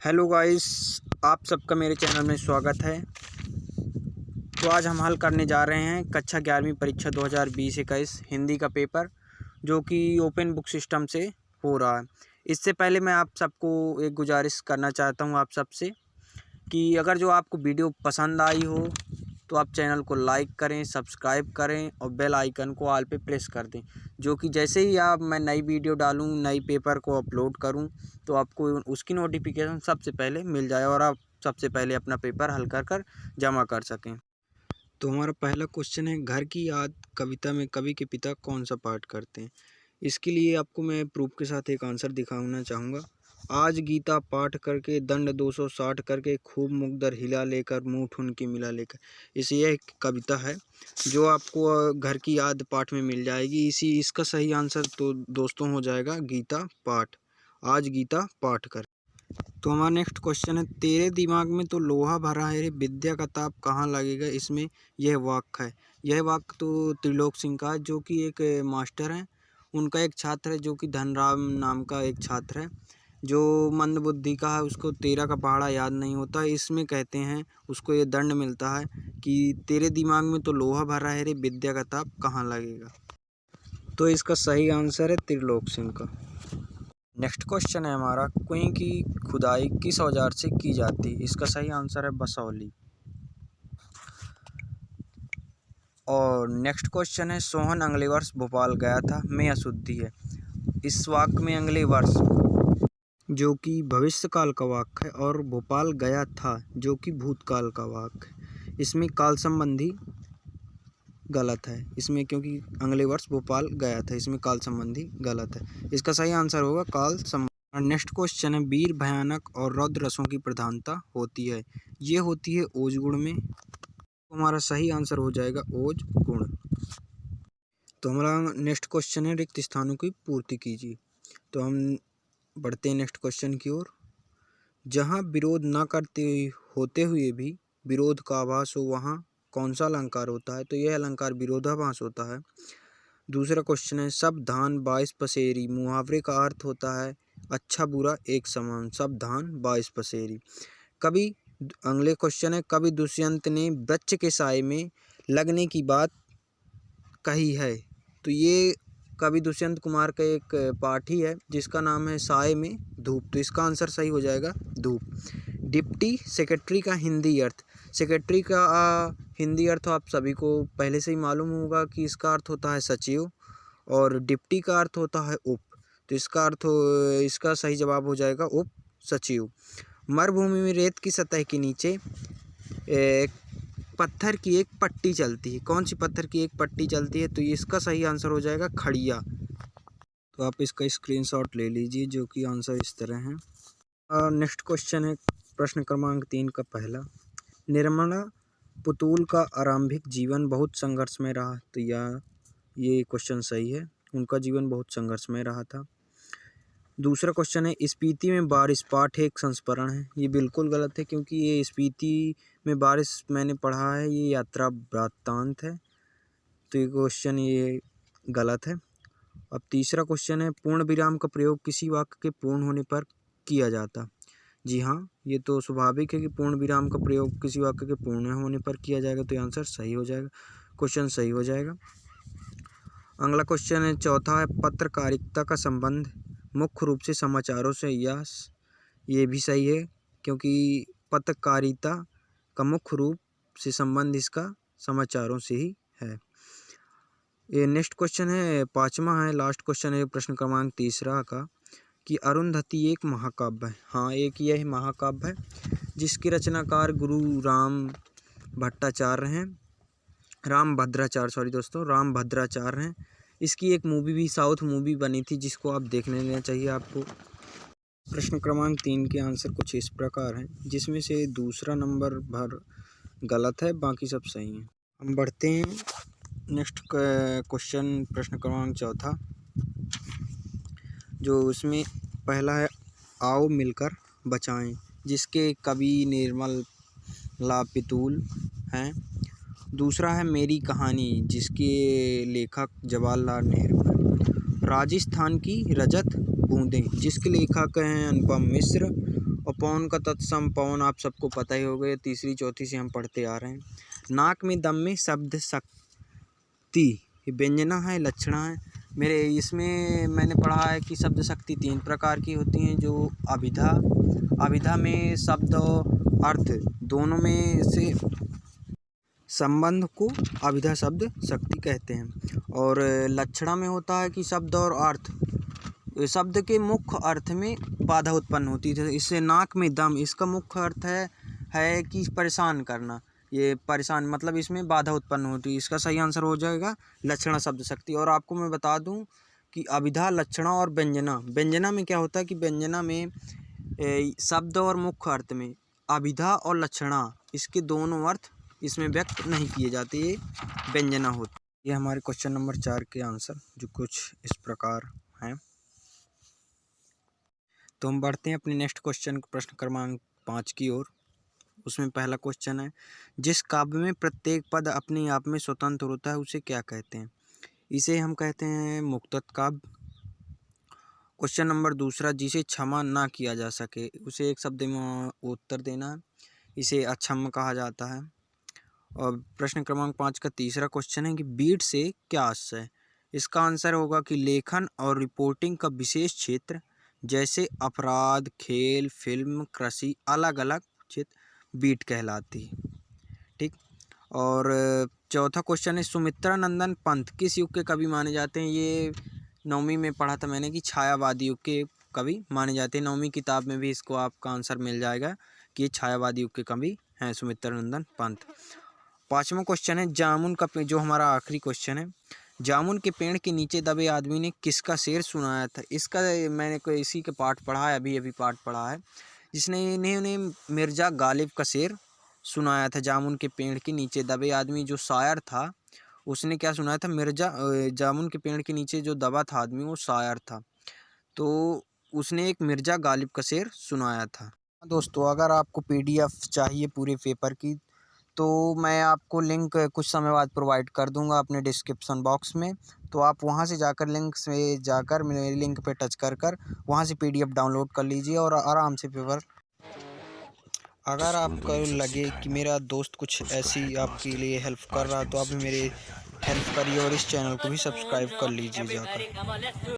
Hello guys, आप सबका मेरे चैनल में स्वागत है। तो आज हम हल करने जा रहे हैं कक्षा 11वीं परीक्षा 2020-21 हिंदी का पेपर, जो कि ओपन बुक सिस्टम से हो रहा है। इससे पहले मैं आप सबको एक गुजारिश करना चाहता हूं आप सबसे कि अगर जो आपको वीडियो पसंद आई हो तो आप चैनल को लाइक करें, सब्सक्राइब करें और बेल आइकन को ऑल पे प्रेस कर दें, जो कि जैसे ही मैं नई वीडियो डालूं, नई पेपर को अपलोड करूं, तो आपको उसकी नोटिफिकेशन सबसे पहले मिल जाए और आप सबसे पहले अपना पेपर हल कर जमा कर सकें। तो हमारा पहला क्वेश्चन है, घर की याद कविता में कवि के पिता कौन सा पाठ करते हैं। इसके लिए आपको मैं प्रूफ के साथ एक आंसर दिखाना चाहूँगा। आज गीता पाठ करके दंड 260 करके खूब मुकदर हिला लेकर मुँह ठुनकी मिला लेकर। इस ये एक कविता है जो आपको घर की याद पाठ में मिल जाएगी। इसका सही आंसर तो दोस्तों हो जाएगा गीता पाठ। आज गीता पाठ कर। तो हमारा नेक्स्ट क्वेश्चन है, तेरे दिमाग में तो लोहा भरा है रे, विद्या का ताप कहाँ लगेगा। इसमें यह वाक्य है। यह वाक्य तो त्रिलोक सिंह का है, जो कि एक मास्टर हैं। उनका एक छात्र है जो कि धनराम नाम का एक छात्र है, जो मंदबुद्धि का है। उसको 13 का पहाड़ा याद नहीं होता। इसमें कहते हैं उसको ये दंड मिलता है कि तेरे दिमाग में तो लोहा भरा है रे, विद्या का ताप कहाँ लगेगा। तो इसका सही आंसर है त्रिलोक सिंह का। नेक्स्ट क्वेश्चन है हमारा, कुएं की खुदाई किस औजार से की जाती है। इसका सही आंसर है बसौली। और नेक्स्ट क्वेश्चन है, सोहन अगले वर्ष भोपाल गया था में अशुद्धि है। इस वाक्य में अगले वर्ष जो कि भविष्य काल का वाक्य है और भोपाल गया था जो कि भूतकाल का वाक्य है। इसमें काल संबंधी गलत है इसमें, क्योंकि अगले वर्ष भोपाल गया था, इसमें काल संबंधी गलत है। इसका सही आंसर होगा काल संबंधी। नेक्स्ट क्वेश्चन है, वीर भयानक और रौद्र रसों की प्रधानता होती है। ये होती है ओज गुण में। तो हमारा सही आंसर हो जाएगा ओज गुण। तो हमारा नेक्स्ट क्वेश्चन है, रिक्त स्थानों की पूर्ति कीजिए। तो हम बढ़ते हैं नेक्स्ट क्वेश्चन की ओर। जहाँ विरोध न करते होते हुए भी विरोध का आभास हो, वहाँ कौन सा अलंकार होता है। तो यह अलंकार विरोधाभास होता है। दूसरा क्वेश्चन है, सब धान 22 पसेरी। मुहावरे का अर्थ होता है अच्छा बुरा एक समान। सब धान 22 पसेरी। कभी अगले क्वेश्चन है, कवि दुष्यंत ने वृक्ष के साए में लगने की बात कही है। तो ये कवि दुष्यंत कुमार का एक पाठ ही है जिसका नाम है साए में धूप। तो इसका आंसर सही हो जाएगा धूप। डिप्टी सेक्रेटरी का हिंदी अर्थ। सेक्रेटरी का हिंदी अर्थ आप सभी को पहले से ही मालूम होगा कि इसका अर्थ होता है सचिव, और डिप्टी का अर्थ होता है उप। तो इसका सही जवाब हो जाएगा उप सचिव। मरुभूमि में रेत की सतह के नीचे पत्थर की एक पट्टी चलती है। कौन सी पत्थर की एक पट्टी चलती है। तो इसका सही आंसर हो जाएगा खड़िया। तो आप इसका स्क्रीनशॉट ले लीजिए, जो कि आंसर इस तरह है। नेक्स्ट क्वेश्चन है प्रश्न क्रमांक 3 का पहला, निर्मला पुतूल का आरंभिक जीवन बहुत संघर्षमय रहा। तो ये क्वेश्चन सही है, उनका जीवन बहुत संघर्षमय रहा था। दूसरा क्वेश्चन है, स्पीति में बारिश पाठ एक संस्मरण है। ये बिल्कुल गलत है, क्योंकि ये स्पीति में बारिश मैंने पढ़ा है, ये यात्रा वृत्तांत है। तो ये क्वेश्चन ये गलत है। अब तीसरा क्वेश्चन है, पूर्ण विराम का प्रयोग किसी वाक्य के पूर्ण होने पर किया जाता। जी हाँ, ये तो स्वाभाविक है कि पूर्ण विराम का प्रयोग किसी वाक्य के पूर्ण होने पर किया जाएगा। तो आंसर सही हो जाएगा, क्वेश्चन सही हो जाएगा। अगला क्वेश्चन है चौथा है, पत्रकारिता का संबंध मुख्य रूप से समाचारों से। यस, ये भी सही है, क्योंकि पत्रकारिता का मुख्य रूप से संबंध इसका समाचारों से ही है। ये नेक्स्ट क्वेश्चन है पाँचवा है, लास्ट क्वेश्चन है प्रश्न क्रमांक 3 का, कि अरुंधति एक महाकाव्य है। हाँ, एक यह महाकाव्य है जिसके रचनाकार गुरु रामभद्राचार्य हैं। इसकी एक मूवी भी साउथ मूवी बनी थी जिसको आप देख लेना चाहिए आपको। प्रश्न क्रमांक 3 के आंसर कुछ इस प्रकार हैं, जिसमें से दूसरा नंबर भर गलत है, बाकी सब सही हैं। हम बढ़ते हैं नेक्स्ट क्वेश्चन प्रश्न क्रमांक 4, जो उसमें पहला है आओ मिलकर बचाएं, जिसके कवि निर्मला पुतूल हैं। दूसरा है मेरी कहानी, जिसके लेखक जवाहरलाल नेहरू हैं। राजस्थान की रजत बूंदें, जिसके लेखक हैं अनुपम मिश्र। और पौन का तत्सम पौन आप सबको पता ही होगा, तीसरी चौथी से हम पढ़ते आ रहे हैं। नाक में दम में शब्द शक्ति, ये व्यंजना है, लक्षणा है। मेरे इसमें मैंने पढ़ा है कि शब्द शक्ति 3 प्रकार की होती हैं, जो अभिधा में शब्द और अर्थ दोनों में से संबंध को अभिधा शब्द शक्ति कहते हैं। और लक्षणा में होता है कि शब्द और अर्थ, शब्द के मुख्य अर्थ में बाधा उत्पन्न होती है। इससे नाक में दम, इसका मुख्य अर्थ है कि परेशान करना, ये परेशान मतलब इसमें बाधा उत्पन्न होती है। इसका सही आंसर हो जाएगा लक्षणा शब्द शक्ति। और आपको मैं बता दूं कि अभिधा, लक्षणा और व्यंजना में क्या होता है कि व्यंजना में शब्द और मुख्य अर्थ में अभिधा और लक्षणा, इसके दोनों अर्थ इसमें व्यक्त नहीं किए जाते, ये व्यंजना होती। ये हमारे क्वेश्चन नंबर 4 के आंसर जो कुछ इस प्रकार हैं। तो हम बढ़ते हैं अपने नेक्स्ट क्वेश्चन, प्रश्न क्रमांक 5 की ओर। उसमें पहला क्वेश्चन है, जिस काव्य में प्रत्येक पद अपने आप में स्वतंत्र होता है उसे क्या कहते हैं? इसे हम कहते हैं मुक्तक काव्य। क्वेश्चन नंबर दूसरा, जिसे क्षमा ना किया जा सके उसे एक शब्द में उत्तर देना है, इसे अक्षम कहा जाता है। और प्रश्न क्रमांक 5 का तीसरा क्वेश्चन है कि बीट से क्या आशय? इसका आंसर होगा कि लेखन और रिपोर्टिंग का विशेष क्षेत्र, जैसे अपराध, खेल, फिल्म, कृषि, अलग अलग क्षेत्र बीट कहलाती है। ठीक। और चौथा क्वेश्चन है, सुमित्रा नंदन पंत किस युग के कवि माने जाते हैं? ये 9वीं में पढ़ा था मैंने कि छायावादी युग के कवि माने जाते हैं। 9वीं किताब में भी इसको आपका आंसर मिल जाएगा कि ये छायावादी युग के कवि हैं सुमित्रा नंदन पंत। 5वां क्वेश्चन है, जामुन का पेड़, जो हमारा आखिरी क्वेश्चन है, जामुन के पेड़ के नीचे दबे आदमी ने किसका शेर सुनाया था? इसका मैंने कोई इसी के पाठ पढ़ा है, अभी पाठ पढ़ा है, जिसने इन्हें मिर्ज़ा गालिब का शेर सुनाया था। जामुन के पेड़ के नीचे दबे आदमी, जो शायर था, उसने क्या सुनाया था? जामुन के पेड़ के नीचे जो दबा था आदमी, वो शायर था, तो उसने एक मिर्ज़ा गालिब का शेर सुनाया था। दोस्तों, अगर आपको PDF चाहिए पूरे पेपर की, तो मैं आपको लिंक कुछ समय बाद प्रोवाइड कर दूंगा अपने डिस्क्रिप्शन बॉक्स में, तो आप वहां से जाकर लिंक से जाकर मेरे लिंक पे टच कर वहां से PDF डाउनलोड कर लीजिए और आराम से पेपर। अगर आपको लगे कि मेरा दोस्त कुछ ऐसी आपके लिए हेल्प कर रहा है, तो आप भी मेरे हेल्प करिए और इस चैनल को भी सब्सक्राइब कर लीजिए जाकर।